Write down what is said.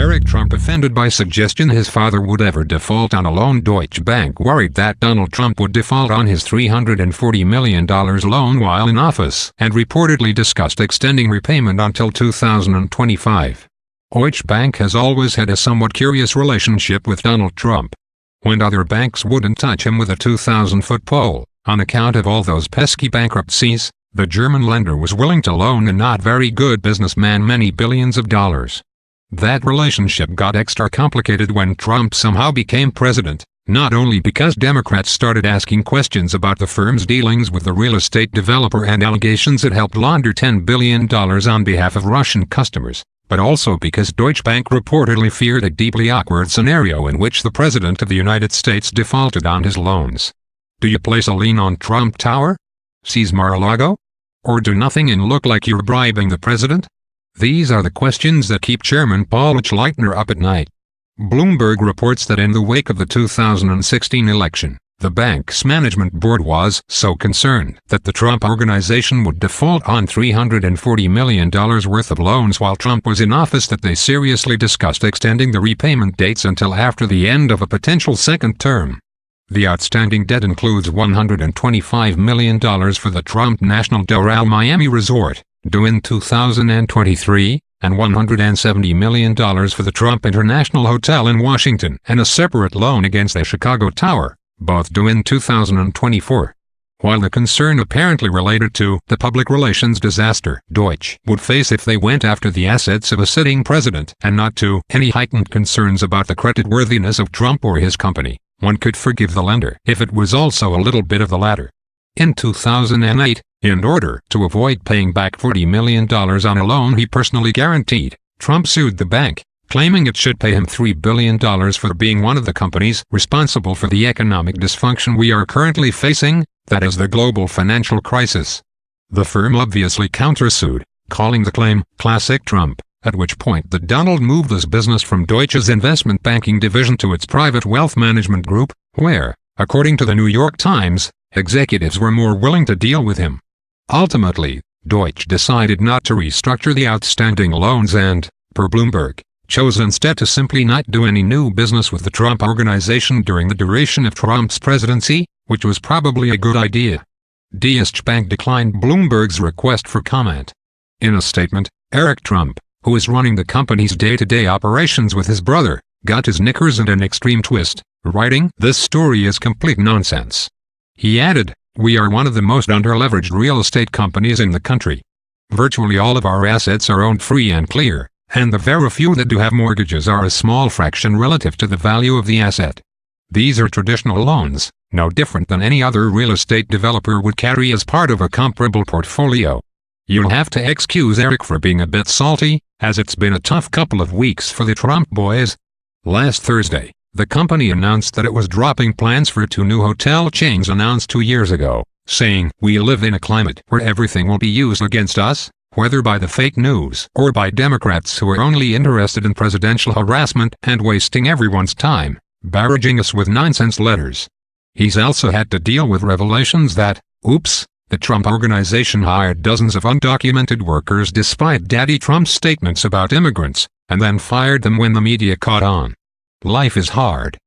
Eric Trump, offended by suggestion his father would ever default on a loan. Deutsche Bank worried that Donald Trump would default on his $340 million loan while in office, and reportedly discussed extending repayment until 2025. Deutsche Bank has always had a somewhat curious relationship with Donald Trump. When other banks wouldn't touch him with a 2,000-foot pole, on account of all those pesky bankruptcies, the German lender was willing to loan a not very good businessman many billions of dollars. That relationship got extra complicated when Trump somehow became president, not only because Democrats started asking questions about the firm's dealings with the real estate developer and allegations it helped launder $10 billion on behalf of Russian customers, but also because Deutsche Bank reportedly feared a deeply awkward scenario in which the President of the United States defaulted on his loans. Do you place a lien on Trump Tower? Seize Mar-a-Lago? Or do nothing and look like you're bribing the president? These are the questions that keep Chairman Paul Leitner up at night. Bloomberg reports that in the wake of the 2016 election, the bank's management board was so concerned that the Trump Organization would default on $340 million worth of loans while Trump was in office that they seriously discussed extending the repayment dates until after the end of a potential second term. The outstanding debt includes $125 million for the Trump National Doral Miami Resort, due in 2023, and $170 million for the Trump International Hotel in Washington, and a separate loan against the Chicago Tower, both due in 2024. While the concern apparently related to the public relations disaster Deutsche would face if they went after the assets of a sitting president and not to any heightened concerns about the creditworthiness of Trump or his company, one could forgive the lender if it was also a little bit of the latter. In 2008, in order to avoid paying back $40 million on a loan he personally guaranteed, Trump sued the bank, claiming it should pay him $3 billion for being one of the companies responsible for the economic dysfunction we are currently facing, that is the global financial crisis. The firm obviously countersued, calling the claim "classic Trump," at which point the Donald moved his business from Deutsche's investment banking division to its private wealth management group, where, according to the New York Times, executives were more willing to deal with him. Ultimately, Deutsche decided not to restructure the outstanding loans and, per Bloomberg, chose instead to simply not do any new business with the Trump Organization during the duration of Trump's presidency, which was probably a good idea. Deutsche Bank declined Bloomberg's request for comment. In a statement, Eric Trump, who is running the company's day-to-day operations with his brother, got his knickers in an extreme twist, writing, "This story is complete nonsense." He added, "We are one of the most underleveraged real estate companies in the country. Virtually all of our assets are owned free and clear, and the very few that do have mortgages are a small fraction relative to the value of the asset. These are traditional loans, no different than any other real estate developer would carry as part of a comparable portfolio." You'll have to excuse Eric for being a bit salty, as it's been a tough couple of weeks for the Trump boys. Last Thursday, the company announced that it was dropping plans for 2 new hotel chains announced 2 years ago, saying, "We live in a climate where everything will be used against us, whether by the fake news or by Democrats who are only interested in presidential harassment and wasting everyone's time, barraging us with nonsense letters." He's also had to deal with revelations that, oops, the Trump Organization hired dozens of undocumented workers despite Daddy Trump's statements about immigrants, and then fired them when the media caught on. Life is hard.